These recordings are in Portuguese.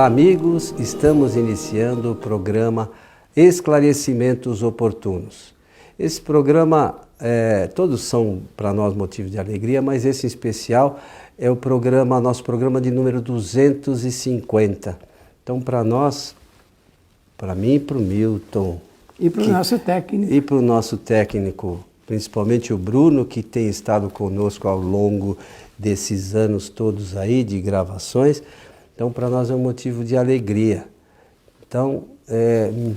amigos, estamos iniciando o programa Esclarecimentos Oportunos. Esse programa, todos são para nós motivo de alegria, mas esse em especial é o nosso programa de número 250. Então, para nós, para mim e para o Milton... E para o nosso técnico. E para o nosso técnico, principalmente o Bruno, que tem estado conosco ao longo desses anos todos aí de gravações. Então, para nós é um motivo de alegria. Então,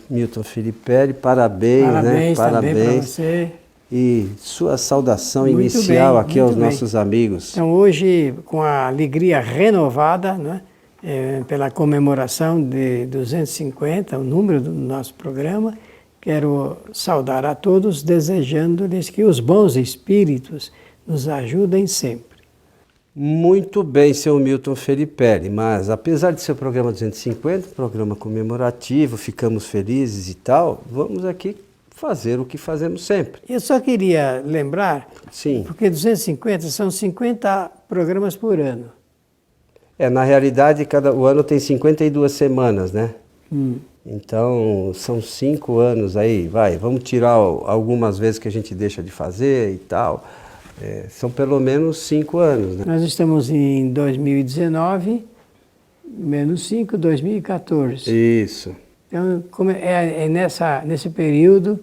Milton Filipelli, parabéns, né? Parabéns para você. E sua saudação Muito inicial bem, aqui aos muito bem. nossos amigos. Então, hoje, com a alegria renovada, né, pela comemoração de 250, o número do nosso programa, quero saudar a todos, desejando-lhes que os bons espíritos nos ajudem sempre. Muito bem, seu Milton Filipelli, mas apesar de ser o programa 250, programa comemorativo, ficamos felizes e tal, vamos aqui fazer o que fazemos sempre. Eu só queria lembrar, Sim. Porque 250 são 50 programas por ano. Na realidade, o ano tem 52 semanas, né? Então, são 5 anos aí, vamos tirar algumas vezes que a gente deixa de fazer e tal. São pelo menos 5 anos, né? Nós estamos em 2019, menos 5, 2014. Isso. Então, nesse período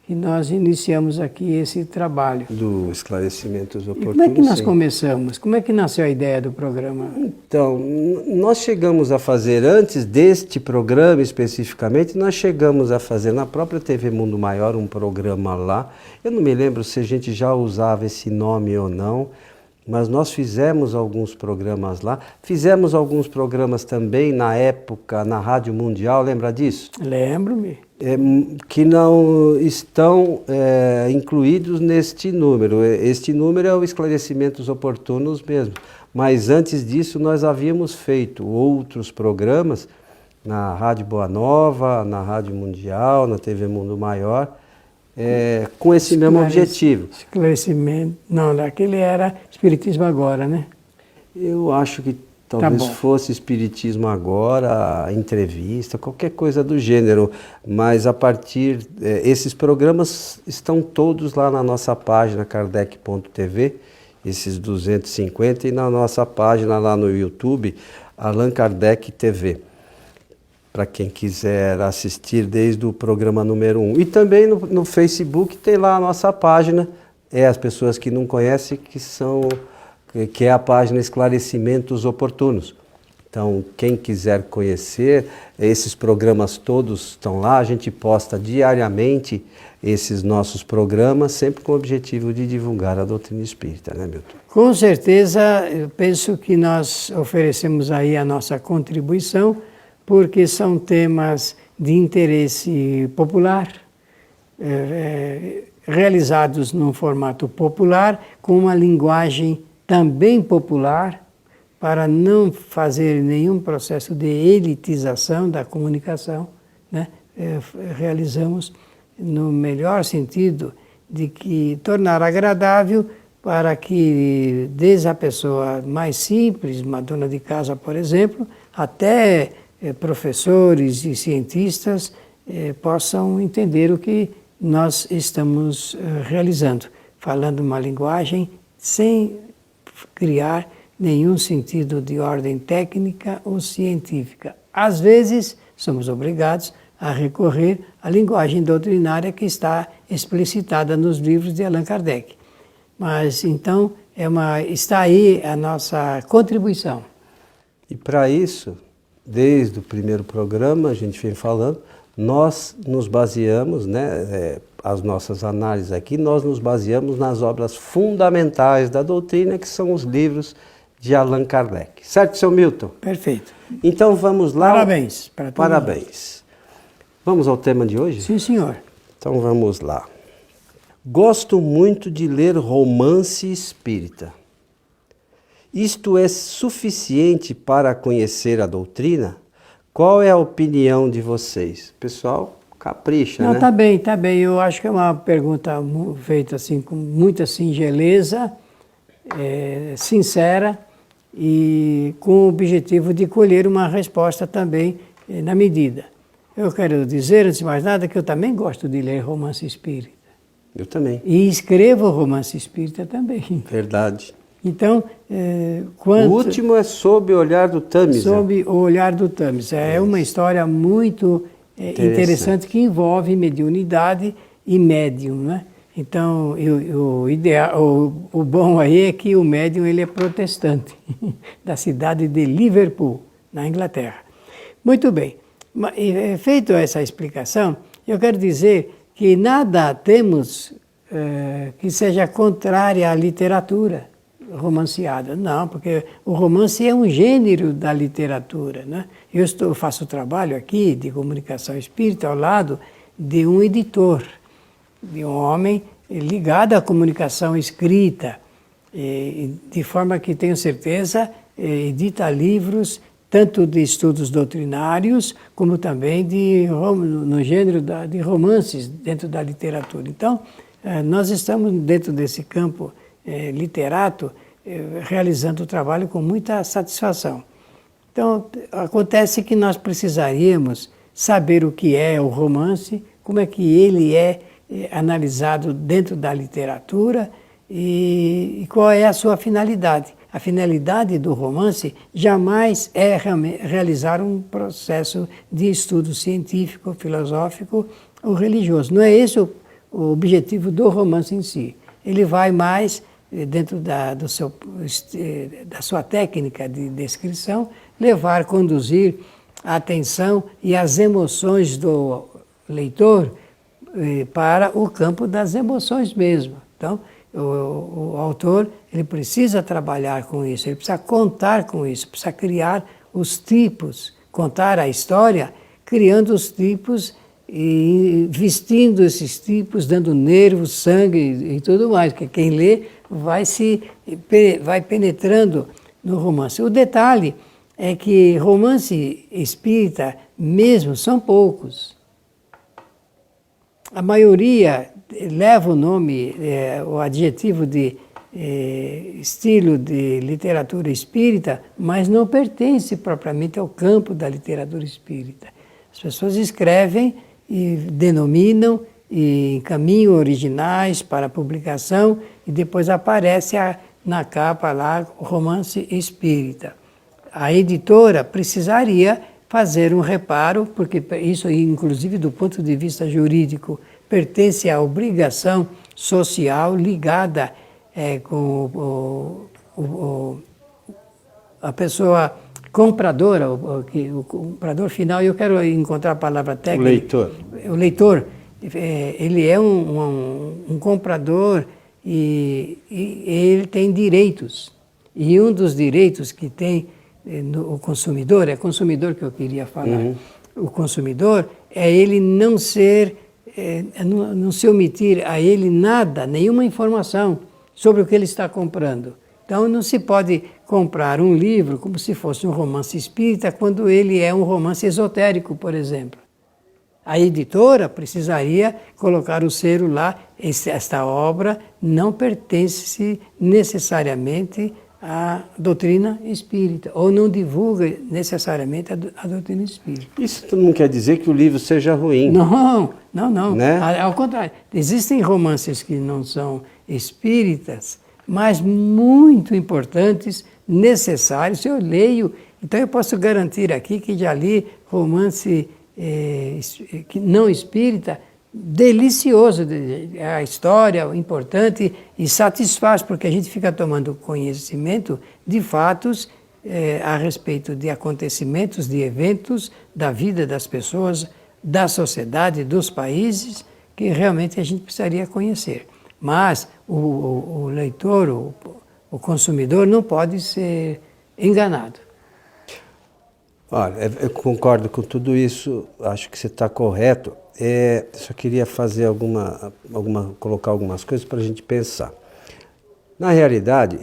que nós iniciamos aqui esse trabalho. Do Esclarecimentos Oportunos. E como é que nós sim. começamos? Como é que nasceu a ideia do programa? Então, nós chegamos a fazer, antes deste programa especificamente, nós chegamos a fazer na própria TV Mundo Maior um programa lá. Eu não me lembro se a gente já usava esse nome ou não, mas nós fizemos alguns programas lá. Fizemos alguns programas também na época na Rádio Mundial, lembra disso? Lembro-me. Que não estão incluídos neste número. Este número é o Esclarecimentos Oportunos mesmo. Mas antes disso nós havíamos feito outros programas na Rádio Boa Nova, na Rádio Mundial, na TV Mundo Maior, com esse mesmo objetivo. Esclarecimento. Não, aquele era Espiritismo Agora, né? Eu acho que talvez fosse Espiritismo Agora, entrevista, qualquer coisa do gênero. Mas a partir... esses programas estão todos lá na nossa página kardec.tv, esses 250, e na nossa página lá no YouTube, Allan Kardec TV, para quem quiser assistir desde o programa número 1. E também no Facebook tem lá a nossa página, as pessoas que não conhecem, que é a página Esclarecimentos Oportunos. Então, quem quiser conhecer, esses programas todos estão lá, a gente posta diariamente esses nossos programas, sempre com o objetivo de divulgar a doutrina espírita, né, Milton? Com certeza, eu penso que nós oferecemos aí a nossa contribuição, porque são temas de interesse popular, realizados num formato popular, com uma linguagem também popular, para não fazer nenhum processo de elitização da comunicação, né? Realizamos no melhor sentido de que tornar agradável para que desde a pessoa mais simples, uma dona de casa, por exemplo, até professores e cientistas possam entender o que nós estamos realizando, falando uma linguagem sem criar nenhum sentido de ordem técnica ou científica. Às vezes, somos obrigados a recorrer à linguagem doutrinária que está explicitada nos livros de Allan Kardec. Mas, então, está aí a nossa contribuição. E para isso, desde o primeiro programa, a gente vem falando, nós nos baseamos, as nossas análises aqui, nós nos baseamos nas obras fundamentais da doutrina, que são os livros de Allan Kardec. Certo, seu Milton? Perfeito. Então vamos lá. Parabéns para todos. Parabéns. Vamos ao tema de hoje? Sim, senhor. Então vamos lá. Gosto muito de ler romance espírita. Isto é suficiente para conhecer a doutrina? Qual é a opinião de vocês? Pessoal, capricha, Não, né? tá bem, tá bem. Eu acho que é uma pergunta feita assim com muita singeleza, sincera, e com o objetivo de colher uma resposta também na medida. Eu quero dizer, antes de mais nada, que eu também gosto de ler romance espírita. Eu também. E escrevo romance espírita também. Verdade. Então, o último é Sob o Olhar do Tamisa. Sob o Olhar do Tamisa. É uma história muito interessante que envolve mediunidade e médium, né? Então, o bom aí é que o médium ele é protestante, da cidade de Liverpool, na Inglaterra. Muito bem. Feito essa explicação, eu quero dizer que nada temos que seja contrária à literatura romanceada. Não, porque o romance é um gênero da literatura, né? Eu faço trabalho aqui de comunicação espírita ao lado de um editor, de um homem ligado à comunicação escrita, de forma que tenho certeza edita livros tanto de estudos doutrinários como também no gênero de romances dentro da literatura. Então, nós estamos dentro desse campo literato realizando o trabalho com muita satisfação. Então, acontece que nós precisaríamos saber o que é o romance, como é que ele é analisado dentro da literatura e qual é a sua finalidade. A finalidade do romance jamais é realizar um processo de estudo científico, filosófico ou religioso. Não é esse o objetivo do romance em si. Ele vai mais dentro da sua técnica de descrição, conduzir a atenção e as emoções do leitor para o campo das emoções mesmo. Então, o autor ele precisa trabalhar com isso, ele precisa contar com isso, precisa criar os tipos, contar a história, criando os tipos e vestindo esses tipos, dando nervos, sangue e tudo mais, que quem lê vai penetrando no romance. O detalhe é que romance espírita mesmo são poucos. A maioria leva o nome, o adjetivo de estilo de literatura espírita, mas não pertence propriamente ao campo da literatura espírita. As pessoas escrevem e denominam e encaminham originais para publicação e depois aparece na capa lá o romance espírita. A editora precisaria fazer um reparo, porque isso, inclusive do ponto de vista jurídico, pertence à obrigação social ligada com a pessoa compradora, o comprador final. Eu quero encontrar a palavra técnica. O leitor. O leitor, ele é um comprador e ele tem direitos. E um dos direitos que tem o consumidor, é consumidor que eu queria falar. Uhum. O consumidor é ele não se omitir a ele nada, nenhuma informação sobre o que ele está comprando. Então não se pode comprar um livro como se fosse um romance espírita quando ele é um romance esotérico, por exemplo. A editora precisaria colocar o selo lá, esta obra não pertence necessariamente à doutrina espírita, ou não divulga necessariamente a doutrina espírita. Isso não quer dizer que o livro seja ruim. Não. Né? Ao contrário, existem romances que não são espíritas, mas muito importantes, necessários. Eu leio, então eu posso garantir aqui que já li romance não espírita, delicioso, a história importante e satisfaz, porque a gente fica tomando conhecimento de fatos a respeito de acontecimentos, de eventos da vida das pessoas, da sociedade, dos países, que realmente a gente precisaria conhecer. Mas o leitor, o consumidor, não pode ser enganado. Olha, eu concordo com tudo isso, acho que você está correto. Só queria fazer colocar algumas coisas para a gente pensar. Na realidade,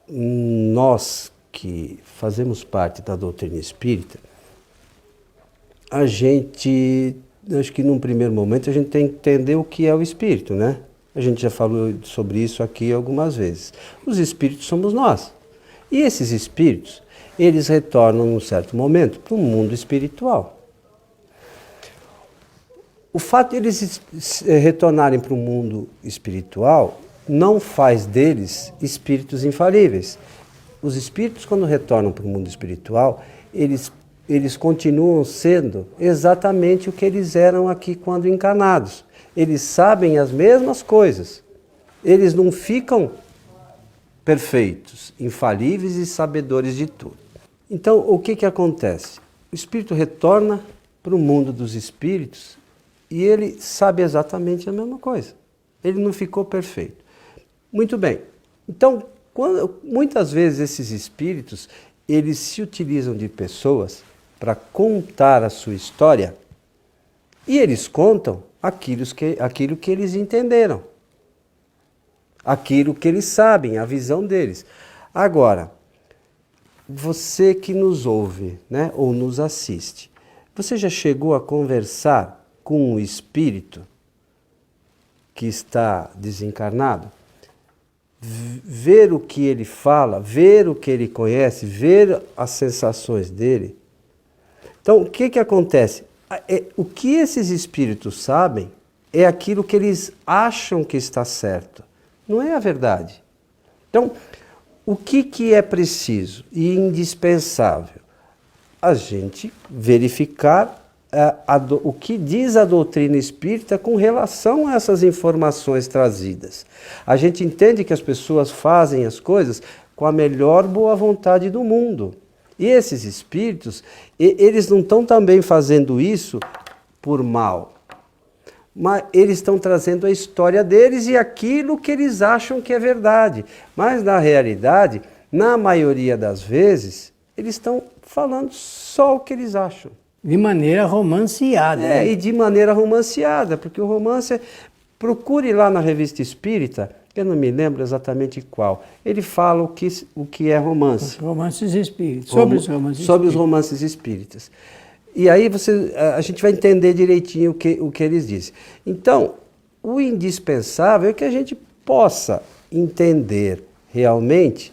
nós que fazemos parte da doutrina espírita, acho que num primeiro momento a gente tem que entender o que é o espírito, né? A gente já falou sobre isso aqui algumas vezes. Os espíritos somos nós. E esses espíritos, eles retornam num certo momento para o mundo espiritual. O fato de eles retornarem para o mundo espiritual não faz deles espíritos infalíveis. Os espíritos, quando retornam para o mundo espiritual, eles continuam sendo exatamente o que eles eram aqui quando encarnados. Eles sabem as mesmas coisas. Eles não ficam perfeitos, infalíveis e sabedores de tudo. Então, o que acontece? O espírito retorna para o mundo dos espíritos e ele sabe exatamente a mesma coisa. Ele não ficou perfeito. Muito bem. Então, muitas vezes esses espíritos, eles se utilizam de pessoas para contar a sua história e eles contam aquilo que eles entenderam, aquilo que eles sabem, a visão deles. Agora, você que nos ouve, né, ou nos assiste, você já chegou a conversar com um espírito que está desencarnado? Ver o que ele fala, ver o que ele conhece, ver as sensações dele. Então, o que acontece? O que esses espíritos sabem é aquilo que eles acham que está certo. Não é a verdade. Então, o que é preciso e indispensável? A gente verificar o que diz a doutrina espírita com relação a essas informações trazidas. A gente entende que as pessoas fazem as coisas com a melhor boa vontade do mundo. E esses espíritos, eles não estão também fazendo isso por mal. Mas eles estão trazendo a história deles e aquilo que eles acham que é verdade. Mas na realidade, na maioria das vezes, eles estão falando só o que eles acham. De maneira romanceada. E de maneira romanceada, porque o romance procure lá na Revista Espírita, eu não me lembro exatamente qual, ele fala o que é romance. Os romances espíritas, sobre os romances espíritas. Sobre os romances espíritas. E aí a gente vai entender direitinho o que eles dizem. Então, o indispensável é que a gente possa entender realmente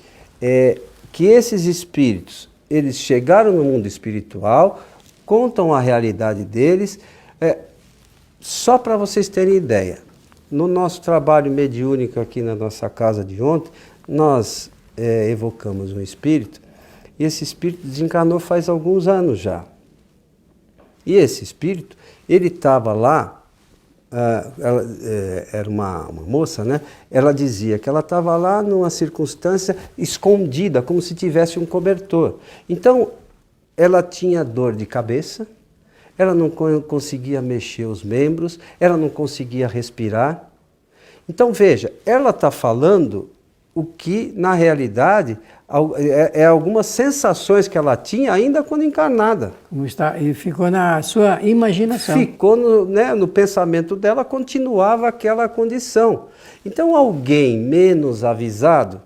que esses espíritos, eles chegaram no mundo espiritual, contam a realidade deles. Só para vocês terem ideia, no nosso trabalho mediúnico aqui na nossa casa de ontem, nós evocamos um espírito, e esse espírito desencarnou faz alguns anos já. E esse espírito, ele estava lá, ela era uma moça, né? Ela dizia que ela estava lá numa circunstância escondida, como se tivesse um cobertor. Então, ela tinha dor de cabeça, ela não conseguia mexer os membros, ela não conseguia respirar. Então veja, ela está falando o que na realidade algumas sensações que ela tinha ainda quando encarnada. E ficou na sua imaginação. Ficou no pensamento dela, continuava aquela condição. Então alguém menos avisado,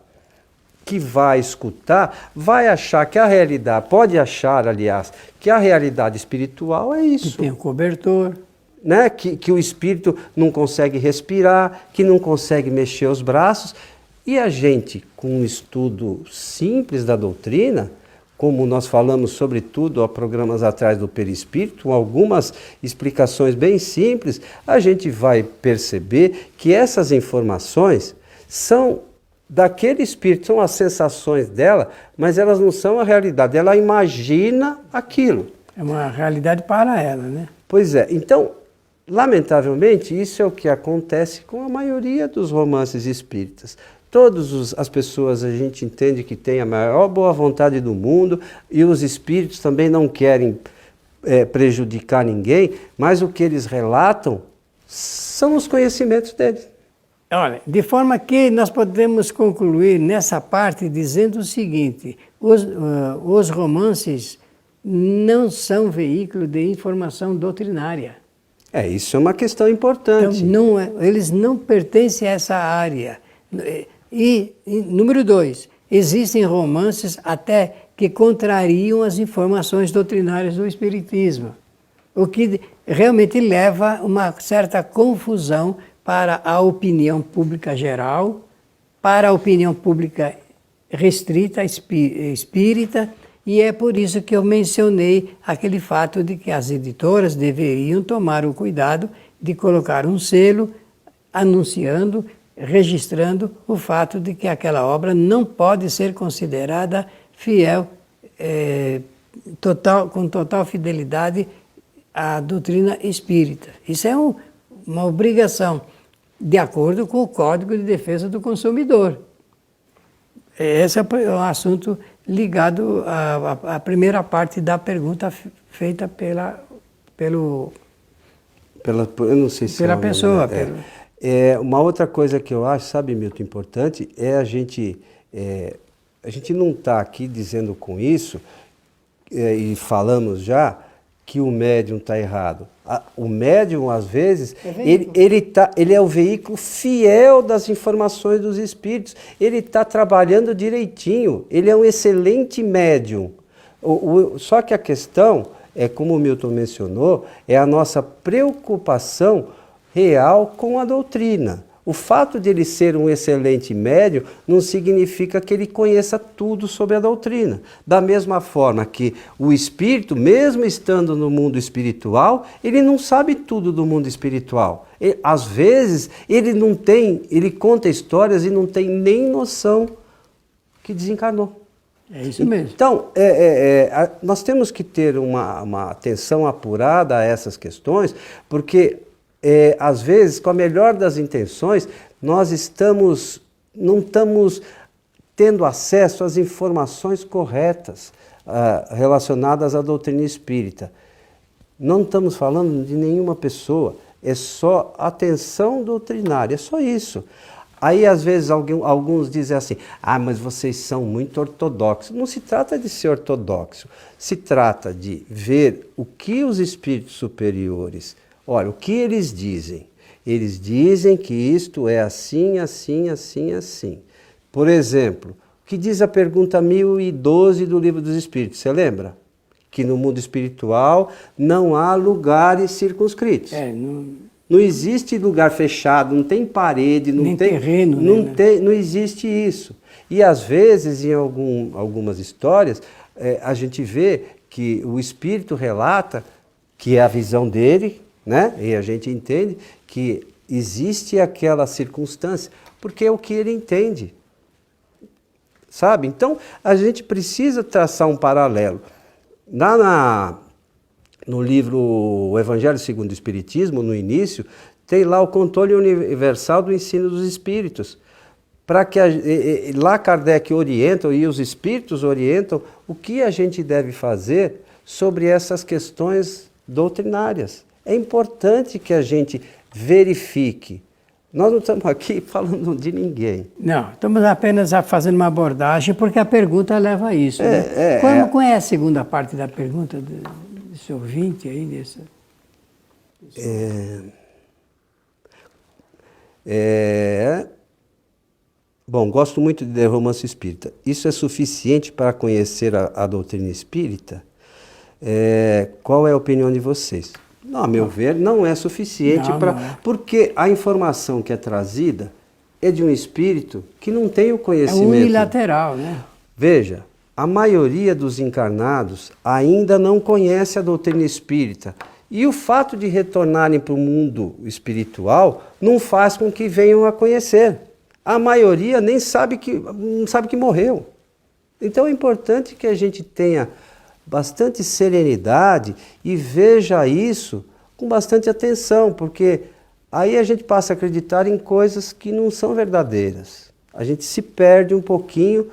que vai escutar, vai achar que a realidade, pode achar, aliás, que a realidade espiritual é isso. Que tem um cobertor. Né? Que o espírito não consegue respirar, que não consegue mexer os braços. E a gente, com um estudo simples da doutrina, como nós falamos sobretudo há programas atrás do perispírito, com algumas explicações bem simples, a gente vai perceber que essas informações são daquele espírito, são as sensações dela, mas elas não são a realidade, ela imagina aquilo. É uma realidade para ela, né? Pois é, então, lamentavelmente, isso é o que acontece com a maioria dos romances espíritas. Todas as pessoas a gente entende que têm a maior boa vontade do mundo e os espíritos também não querem prejudicar ninguém, mas o que eles relatam são os conhecimentos deles. Olha, de forma que nós podemos concluir nessa parte dizendo o seguinte: os romances não são veículo de informação doutrinária. Isso é uma questão importante. Então, eles não pertencem a essa área. E número 2, existem romances até que contrariam as informações doutrinárias do Espiritismo. O que realmente leva uma certa confusão para a opinião pública geral, para a opinião pública restrita, espírita, e é por isso que eu mencionei aquele fato de que as editoras deveriam tomar o cuidado de colocar um selo anunciando, registrando o fato de que aquela obra não pode ser considerada fiel, com total fidelidade à doutrina espírita. Isso é uma obrigação, de acordo com o Código de Defesa do Consumidor. Esse é um assunto ligado à primeira parte da pergunta feita eu não sei se pela pessoa. Uma outra coisa que eu acho, sabe, Milton, importante, é a gente não está aqui dizendo com isso, e falamos já, que o médium está errado. O médium, às vezes, ele é o veículo fiel das informações dos espíritos. Ele está trabalhando direitinho. Ele é um excelente médium. Só que a questão, como o Milton mencionou, é a nossa preocupação real com a doutrina. O fato de ele ser um excelente médium não significa que ele conheça tudo sobre a doutrina. Da mesma forma que o espírito, mesmo estando no mundo espiritual, ele não sabe tudo do mundo espiritual. Às vezes, ele conta histórias e não tem nem noção que desencarnou. É isso mesmo. Então, nós temos que ter uma atenção apurada a essas questões, porque às vezes, com a melhor das intenções, nós não estamos tendo acesso às informações corretas relacionadas à doutrina espírita. Não estamos falando de nenhuma pessoa, é só atenção doutrinária, é só isso. Aí, às vezes, alguns dizem assim, mas vocês são muito ortodoxos. Não se trata de ser ortodoxo, se trata de ver o que os espíritos superiores... Olha, o que eles dizem? Eles dizem que isto é assim, assim, assim, assim. Por exemplo, o que diz a pergunta 1012 do Livro dos Espíritos? Você lembra? Que no mundo espiritual não há lugares circunscritos. Não existe lugar fechado, não tem parede, não tem terreno. Não existe isso. E às vezes, em algumas histórias, a gente vê que o espírito relata que é a visão dele, né? E a gente entende que existe aquela circunstância, porque é o que ele entende. Sabe? Então, a gente precisa traçar um paralelo. No livro O Evangelho segundo o Espiritismo, no início, tem lá o controle universal do ensino dos espíritos. Para que lá Kardec orienta, e os espíritos orientam, o que a gente deve fazer sobre essas questões doutrinárias. É importante que a gente verifique. Nós não estamos aqui falando de ninguém. Não, estamos apenas fazendo uma abordagem, porque a pergunta leva a isso. Qual é a segunda parte da pergunta desse ouvinte aí? Bom, gosto muito de romance espírita. Isso é suficiente para conhecer a doutrina espírita? Qual é a opinião de vocês? Não, a meu ver, não é suficiente porque a informação que é trazida é de um espírito que não tem o conhecimento. É unilateral, né? Veja, a maioria dos encarnados ainda não conhece a doutrina espírita. E o fato de retornarem para o mundo espiritual não faz com que venham a conhecer. A maioria nem não sabe que morreu. Então é importante que a gente tenha bastante serenidade e veja isso com bastante atenção, porque aí a gente passa a acreditar em coisas que não são verdadeiras. A gente se perde um pouquinho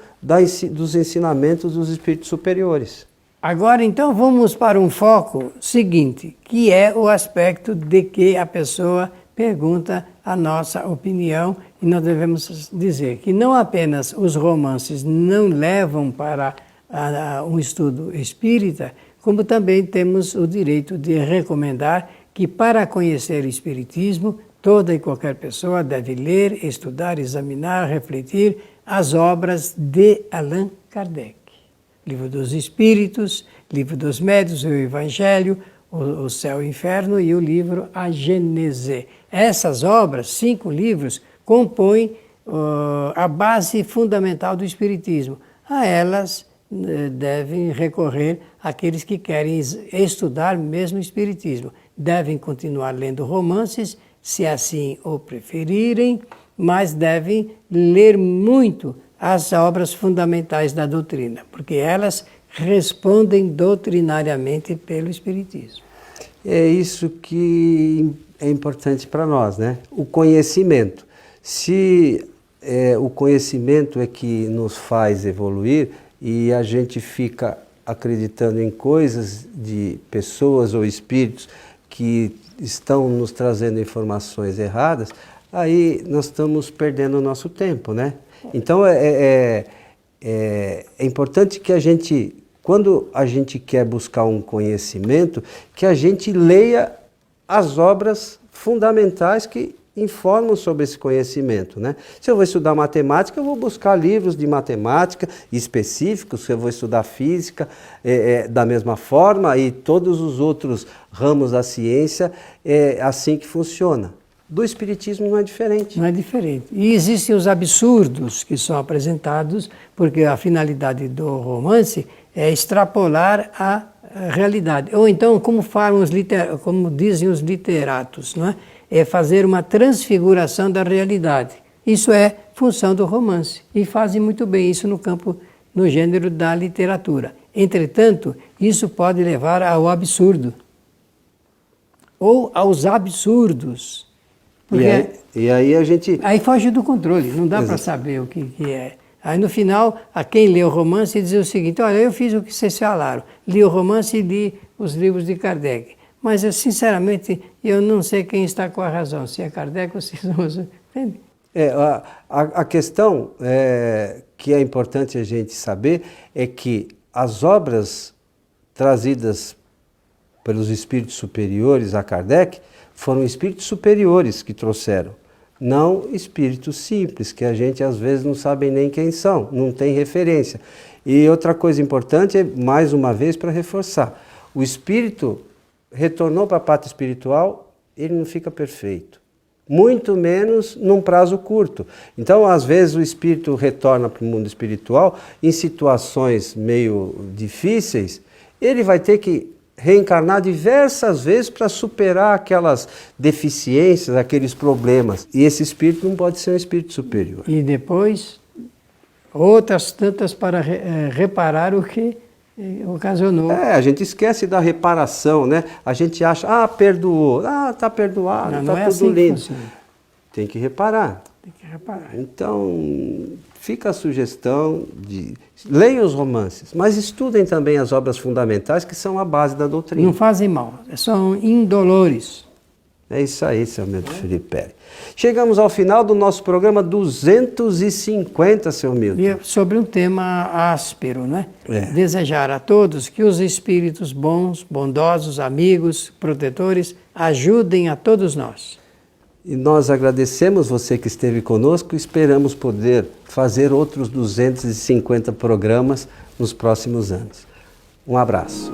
dos ensinamentos dos espíritos superiores. Agora, então, vamos para um foco seguinte, que é o aspecto de que a pessoa pergunta a nossa opinião, e nós devemos dizer que não apenas os romances não levam para um estudo espírita, como também temos o direito de recomendar que, para conhecer o espiritismo, toda e qualquer pessoa deve ler, estudar, examinar, refletir as obras de Allan Kardec. Livro dos Espíritos, Livro dos Médiuns, o Evangelho, o Céu e o Inferno e o livro A Gênese. Essas obras, 5 livros, compõem a base fundamental do Espiritismo. A elas devem recorrer aqueles que querem estudar mesmo o Espiritismo. Devem continuar lendo romances, se assim o preferirem, mas devem ler muito as obras fundamentais da doutrina, porque elas respondem doutrinariamente pelo Espiritismo. É isso que é importante para nós, né? O conhecimento. Se o conhecimento é que nos faz evoluir e a gente fica acreditando em coisas de pessoas ou espíritos que estão nos trazendo informações erradas, aí nós estamos perdendo o nosso tempo, né? Então é importante que a gente, quando a gente quer buscar um conhecimento, que a gente leia as obras fundamentais que informam sobre esse conhecimento, né? Se eu vou estudar matemática, eu vou buscar livros de matemática específicos. Se eu vou estudar física, da mesma forma, e todos os outros ramos da ciência, é assim que funciona. Do Espiritismo não é diferente. Não é diferente. E existem os absurdos que são apresentados, porque a finalidade do romance é extrapolar a realidade. Ou então, como dizem os literatos, não é? É fazer uma transfiguração da realidade. Isso é função do romance. E fazem muito bem isso no gênero da literatura. Entretanto, isso pode levar ao absurdo. Ou aos absurdos. E aí a gente... Aí foge do controle, não dá para saber o que é. Aí no final, a quem lê o romance diz o seguinte: olha, eu fiz o que vocês falaram, li o romance e li os livros de Kardec. Mas eu, sinceramente, eu não sei quem está com a razão, se é Kardec ou se são... Entende? A questão que é importante a gente saber é que as obras trazidas pelos espíritos superiores a Kardec foram espíritos superiores que trouxeram, não espíritos simples, que a gente às vezes não sabe nem quem são, não tem referência. E outra coisa importante é, mais uma vez, para reforçar, o espírito retornou para a pátria espiritual, ele não fica perfeito, muito menos num prazo curto. Então, às vezes, o espírito retorna para o mundo espiritual em situações meio difíceis, ele vai ter que reencarnar diversas vezes para superar aquelas deficiências, aqueles problemas. E esse espírito não pode ser um espírito superior. E depois, outras tantas para reparar o que ocasionou. A gente esquece da reparação, né? A gente acha, perdoou, tá perdoado, não tá é tudo assim lindo. Que funciona. Tem que reparar. Tem que reparar. Então, fica a sugestão de... Leiam os romances, mas estudem também as obras fundamentais que são a base da doutrina. Não fazem mal, são indolores. É isso aí, seu Milton Felipe Pérez. Chegamos ao final do nosso programa 250, seu Milton. E sobre um tema áspero, né? Desejar a todos que os espíritos bons, bondosos, amigos, protetores, ajudem a todos nós. E nós agradecemos você que esteve conosco e esperamos poder fazer outros 250 programas nos próximos anos. Um abraço.